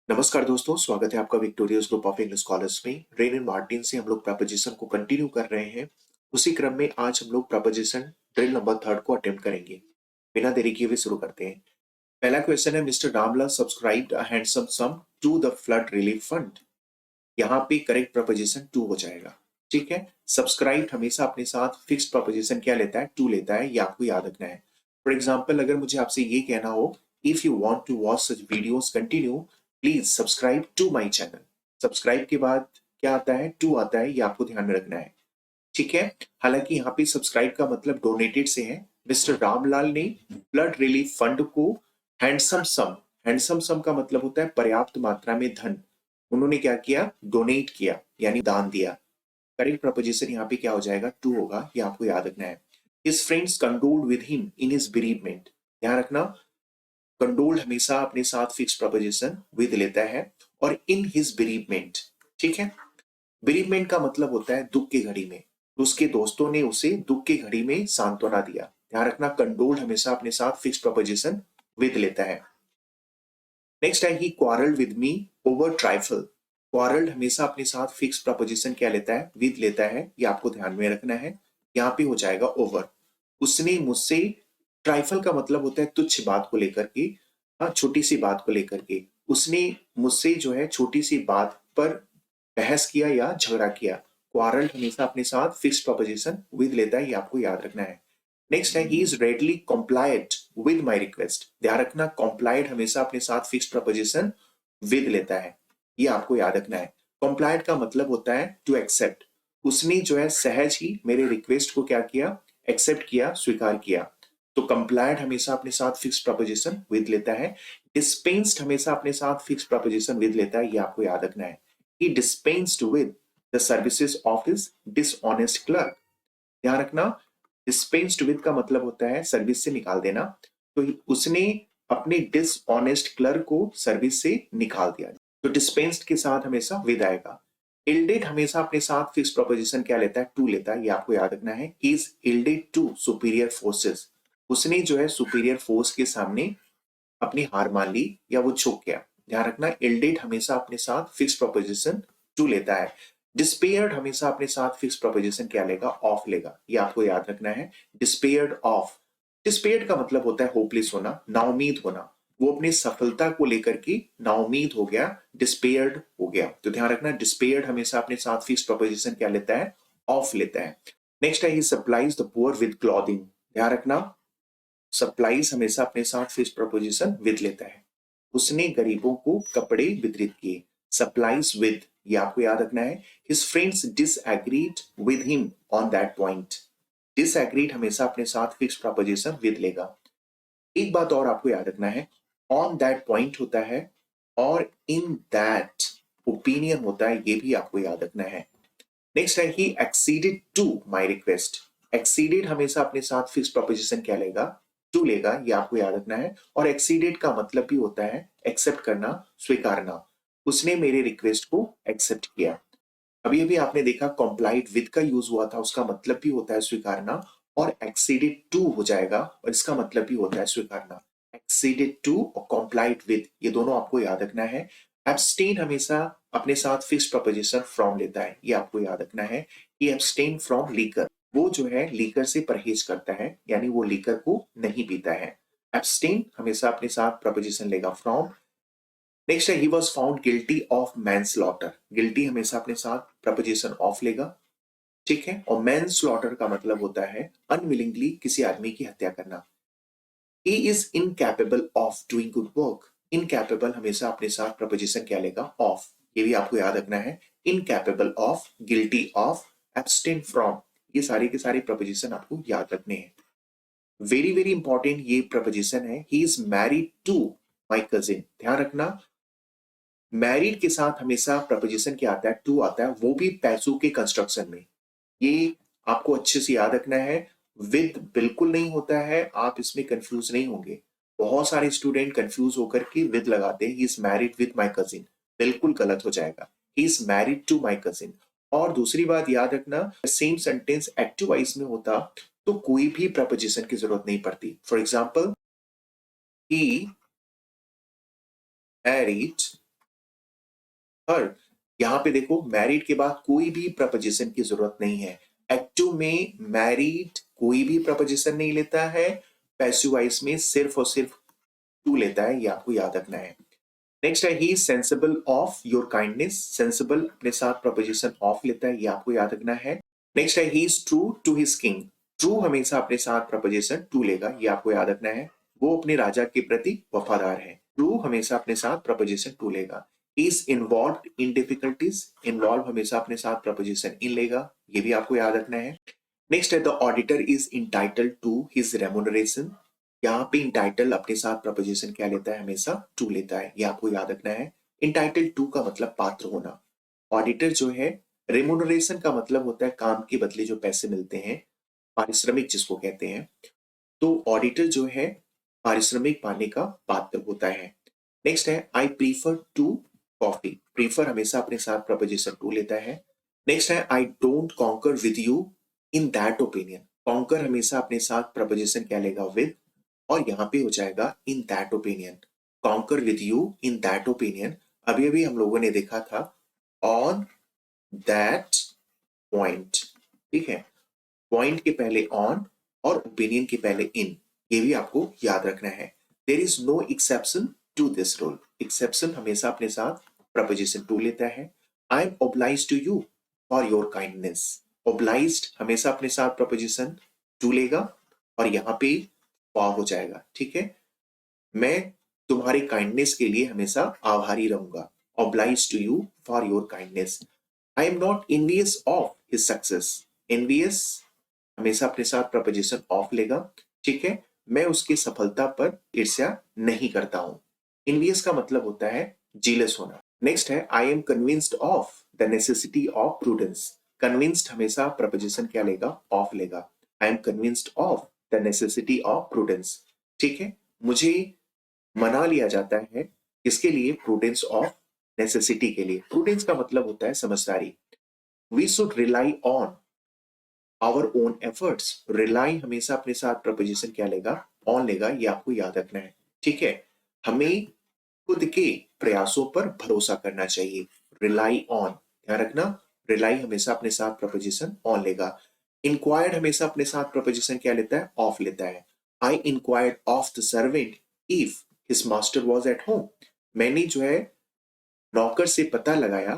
नमस्कार दोस्तों, स्वागत है आपका victorious group of English scholars में। रेन एंड मार्टिन से हम लोग प्रपोजिशन को कंटिन्यू कर रहे हैं। उसी क्रम में आज हम लोग प्रपोजिशन ड्रिल नंबर 3 को अटेम्प्ट करेंगे। बिना देरी किए हुए शुरू करते हैं। पहला क्वेश्चन है, mister Ramlal subscribed a handsome sum to the flood relief fund. यहाँ पे करेक्ट प्रपोजिशन टू हो जाएगा। ठीक है, सब्सक्राइब हमेशा अपने साथ फिक्स्ड प्रपोजिशन क्या लेता है, टू लेता है, ये आपको याद रखना है। फॉर एग्जाम्पल, अगर मुझे आपसे ये कहना हो, if you want to watch such videos continue please subscribe to my channel. Subscribe के बाद क्या आता है, टू आता है, ये आपको ध्यान में रखना है। ठीक है, हालांकि यहाँ पे सब्सक्राइब का मतलब डोनेटेड से है। मिस्टर रामलाल ने ब्लड रिलीफ फंड को हैंडसम सम, हैंडसम सम का मतलब होता है पर्याप्त मात्रा में धन, उन्होंने क्या किया, डोनेट किया, यानी दान दिया। करेक्ट प्रपोजिशन यहाँ पे क्या हो जाएगा, टू होगा, ये आपको याद रखना है। His friends condoled with him in his bereavement। ध्यान रखना, कंडोल्ड हमेशा अपने साथ फिक्स प्रपोजिशन विद लेता है, और इन हिज bereavement। ठीक है, bereavement का मतलब होता है दुख की घड़ी में, तो उसके दोस्तों ने उसे दुख की घड़ी में सांत्वना दिया। ध्यान रखना, कंडोल्ड हमेशा अपने साथ फिक्स प्रपोजिशन विद लेता है। नेक्स्ट है, he quarrelled with me over trifle. Quarrelled हमेशा अपने साथ फिक्स प्रपोजिशन क्या लेता है, विद लेता है, ये आपको ध्यान में रखना है। यहाँ पे हो जाएगा ओवर। उसने मुझसे, ट्राइफल का मतलब होता है तुच्छ बात को लेकर के, हाँ, छोटी सी बात को लेकर के। उसने मुझसे जो है छोटी सी बात पर बहस किया या झगड़ा किया। क्वारल्ड हमेशा अपने साथ फिक्स प्रपोजिशन विद लेता है, ये आपको याद रखना है। नेक्स्ट है, he is readily complied with my request. ध्यान रखना, कॉम्प्लाइड हमेशा अपने साथ फिक्स प्रपोजिशन विद लेता है, ये आपको याद रखना है। कॉम्प्लाइड का मतलब होता है टू एक्सेप्ट। उसने जो है सहज ही मेरे रिक्वेस्ट को क्या किया, एक्सेप्ट किया, स्वीकार किया। तो कंप्लायड हमेशा अपने साथ फिक्स प्रपोजिशन विद लेता है। डिस्पेंस्ड हमेशा अपने साथ फिक्स प्रपोजिशन विद लेता है, ये आपको याद रखना है। He dispensed with the services of his dishonest clerk. ध्यान रखना, डिस्पेंस्ड विद का मतलब होता है सर्विस से निकाल देना। तो उसने अपने डिसऑनेस्ट क्लर्क को सर्विस से निकाल दिया। तो डिस्पेंस्ड के साथ हमेशा विद आएगा। इल्डेड हमेशा अपने साथ फिक्स प्रोपोजिशन क्या लेता है, टू लेता है, ये आपको याद रखना है। Is yielded to superior forces. उसने जो है सुपीरियर फोर्स के सामने अपनी हार मान ली या वो झुक गया। ध्यान रखना, इल्डेड हमेशा अपने साथ फिक्स प्रोपोजिशन टू लेता है। डिस्पेयर्ड हमेशा अपने साथ फिक्स प्रोपोजिशन क्या लेगा, ऑफ लेगा, ये आपको याद रखना है। Despaired of. डिस्पेयर्ड का मतलब होता है होपलेस होना, नाउमीद होना। वो अपनी सफलता को लेकर के नाउमीद हो गया, डिस्पेयर्ड हो गया। तो ध्यान रखना, डिस्पेयर्ड हमेशा अपने साथ फिक्स प्रोपोजिशन क्या लेता है, ऑफ लेता है। नेक्स्ट है, he supplies the poor with clothing. ध्यान रखना, सप्लाइज हमेशा अपने साथ फिक्स प्रपोजिशन विद लेता है। उसने गरीबों को कपड़े वितरित किए, सप्लाइज विद, ये आपको याद रखना है। His friends disagreed with him on that point. Disagreed हमेशा अपने साथ फिक्स प्रपोजिशन विद लेगा। एक बात और आपको याद रखना है, ऑन दैट पॉइंट होता है और इन दैट ओपिनियन होता है, ये भी आपको याद रखना है। नेक्स्ट है, he acceded to my request. Acceded हमेशा अपने साथ फिक्स प्रपोजिशन क्या लेगा, टू लेगा, ये आपको याद रखना है। और एक्सीडेड का मतलब भी होता है एक्सेप्ट करना, स्वीकारना। उसने मेरे रिक्वेस्ट को एक्सेप्ट किया। अभी अभी आपने देखा कॉम्प्लाइड विद का यूज हुआ था, उसका मतलब भी होता है स्वीकारना, और एक्सीडेड टू हो जाएगा और इसका मतलब भी होता है स्वीकारना। एक्सीडेड टू और कॉम्प्लाइड विद, ये दोनों आपको याद रखना है। एब्सटेन हमेशा अपने साथ फिक्स प्रपोजिशन फ्रॉम लेता है, ये आपको याद रखना है कि एब्सटेन फ्रॉम लीकर, वो जो है लीकर से परहेज करता है, यानी वो लीकर को नहीं पीता है। एब्सटेन हमेशा अपने साथ प्रपोजिशन लेगा फ्रॉम। नेक्स्ट है, he was found guilty of manslaughter. Guilty हमेशा अपने साथ प्रपोजिशन ऑफ लेगा। ठीक है, और मैनस्लॉटर का मतलब होता है अनविलिंगली किसी आदमी की हत्या करना। He is incapable of doing good work. Incapable हमेशा अपने साथ प्रपोजिशन क्या लेगा, ऑफ, ये भी आपको याद रखना है। Incapable of, guilty of, abstain from, ये सारे के सारे प्रपोजिशन आपको याद रखने हैं। वेरी वेरी इंपॉर्टेंट ये प्रपोजिशन है, he is married to my cousin. ध्यान रखना, मैरिड के साथ हमेशा प्रपोजिशन क्या आता है, टू आता है, वो भी पैसों के कंस्ट्रक्शन में। ये आपको अच्छे से याद रखना है। विद बिल्कुल नहीं होता है, आप इसमें कंफ्यूज नहीं होंगे। बहुत सारे स्टूडेंट कंफ्यूज होकर के विद लगाते हैं, he is married with my cousin, बिल्कुल गलत हो जाएगा। He is married to my cousin. और दूसरी बात याद रखना, सेम सेंटेंस एक्टिव वॉइस में होता तो कोई भी प्रपोजिशन की जरूरत नहीं पड़ती। फॉर एग्जाम्पल, ही मैरिड हर, यहाँ पे देखो मैरिड के बाद कोई भी प्रपोजिशन की जरूरत नहीं है। एक्टिव में मैरिड कोई भी प्रपोजिशन नहीं लेता है, पैसिव वॉइस में सिर्फ और सिर्फ टू लेता है, ये आपको याद रखना है। नेक्स्ट है he sensible of your kindness, sensible अपने साथ प्रपोजिशन ऑफ लेता है, ये आपको याद रखना है। नेक्स्ट है he is true to his king, true हमेशा अपने साथ प्रपोजिशन टू लेगा, ये आपको याद रखना है। वो अपने राजा के प्रति वफादार है, ट्रू हमेशा अपने साथ प्रपोजिशन टू लेगा। Is involve in difficulties, involve हमेशा अपने साथ प्रपोजिशन इन लेगा, ये भी आपको याद रखना है। नेक्स्ट है the auditor is entitled to his remuneration, यहाँ पे इंटाइटल अपने साथ प्रपोजिशन क्या लेता है, हमेशा टू लेता है, ये आपको याद रखना है। इंटाइटल टू का मतलब पात्र होना। ऑडिटर जो है, रेमुनरेशन का मतलब होता है काम के बदले जो पैसे मिलते हैं, पारिश्रमिक जिसको कहते हैं। तो ऑडिटर जो है पारिश्रमिक पाने का पात्र होता है। नेक्स्ट है I prefer to coffee, prefer हमेशा अपने साथ प्रपोजिशन टू लेता है। नेक्स्ट है I don't concur with you in that opinion, concur हमेशा अपने साथ प्रपोजिशन क्या लेगा, विद, और यहाँ पे हो जाएगा इन that opinion. Conquer with you in that opinion अभी अभी हम लोगों ने देखा था ऑन दैट पॉइंट, ठीक है। पॉइंट के पहले ऑन और ओपिनियन के पहले इन, ये भी आपको याद रखना है। There is no exception to this rule, exception हमेशा अपने साथ प्रपोजिशन टू लेता है। I am obliged to you for your kindness, obliged हमेशा अपने साथ प्रपोजिशन टू लेगा और यहाँ पे फॉर हो जाएगा, ठीक है। मैं तुम्हारी काइंडनेस के लिए हमेशा आभारी रहूंगा, obliged to you for your kindness. I am not envious of his success. Envious हमेशा अपने साथ प्रपोजिशन ऑफ लेगा, ठीक है। मैं उसकी सफलता पर ईर्ष्या नहीं करता हूं। envious का मतलब होता है जीलस होना। नेक्स्ट है I M convinced of the necessity of prudence, convinced हमेशा प्रपोजिशन क्या लेगा, ऑफ लेगा। I am convinced of the necessity of prudence, ठीक है। मुझे मना लिया जाता है इसके लिए, प्रूडेंस ऑफ नेसेसिटी के लिए। प्रूडेंस का मतलब होता है समझदारी। We should rely on our own efforts, rely हमेशा अपने साथ प्रपोजिशन क्या लेगा, ऑन लेगा, ये आपको याद रखना है, ठीक है। हमें खुद के प्रयासों पर भरोसा करना चाहिए, रिलाई ऑन, ध्यान रखना। रिलाई हमेशा अपने साथ प्रपोजिशन ऑन लेगा। इंक्वायर्ड हमेशा अपने साथ प्रपोजिशन क्या लेता है, ऑफ लेता है। आई inquired of the servant if his master was at home, मैंने जो है नौकर से पता लगाया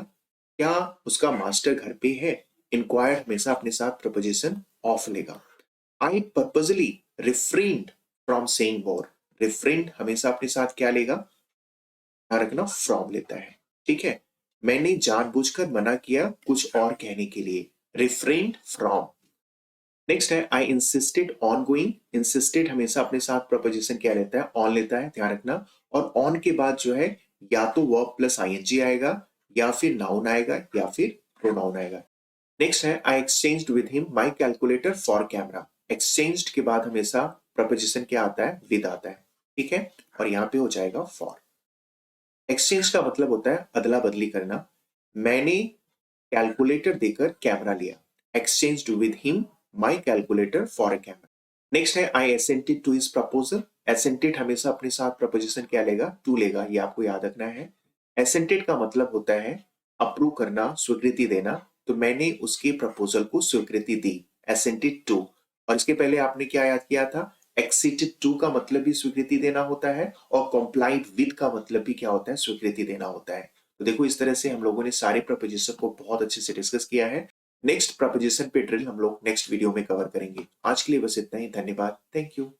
क्या उसका मास्टर घर पे है। इंक्वायर्ड हमेशा अपने साथ प्रपोजिशन ऑफ लेगा। आई पर्पजली रिफ्रेन्ड फ्रॉम सेइंग मोर, रिफ्रेन्ड हमेशा अपने साथ क्या लेगा, ध्यान रखना, फ्रॉम लेता है, ठीक है। मैंने जानबूझकर मना किया कुछ और कहने के लिए, रिफ्रेन्ड फ्रॉम। नेक्स्ट है आई इंसिस्टेड ऑन गोइंग, इंसिस्टेड हमेशा अपने साथ प्रपोजिशन क्या लेता है, ऑन लेता है, ध्यान रखना। और ऑन के बाद जो है या तो वर्ब प्लस आईएनजी आएगा, या फिर नाउन आएगा, या फिर प्रोनाउन आएगा। नेक्स्ट है I exchanged with him my calculator for camera, exchanged के बाद हमेशा प्रपोजिशन क्या आता है, विद आता है, ठीक है। और यहाँ पे हो जाएगा फॉर। एक्सचेंज का मतलब होता है अदला बदली करना। मैंने कैलकुलेटर देकर कैमरा लिया, exchanged with him my calculator for a camera. Next है आई एसेंटेड टू हिज प्रपोजल, एसेंटेड हमेशा अपने साथ प्रपोजिशन क्या लेगा, टू लेगा, ये आपको याद रखना है। एसेंटेड का मतलब होता है अप्रूव करना, स्वीकृति देना। तो मैंने उसके प्रपोजल को स्वीकृति दी, एसेंटेड टू। और इसके पहले आपने क्या याद किया था, एक्सीटेड टू का मतलब भी स्वीकृति देना होता है, और कॉम्प्लाइड विद का मतलब भी क्या होता है, स्वीकृति देना होता है। तो देखो इस तरह से हम लोगों ने सारे प्रपोजिशन को बहुत अच्छे से डिस्कस किया है। नेक्स्ट प्रपोजिशन पे ड्रिल हम लोग नेक्स्ट वीडियो में कवर करेंगे। आज के लिए बस इतना ही, धन्यवाद, थैंक यू।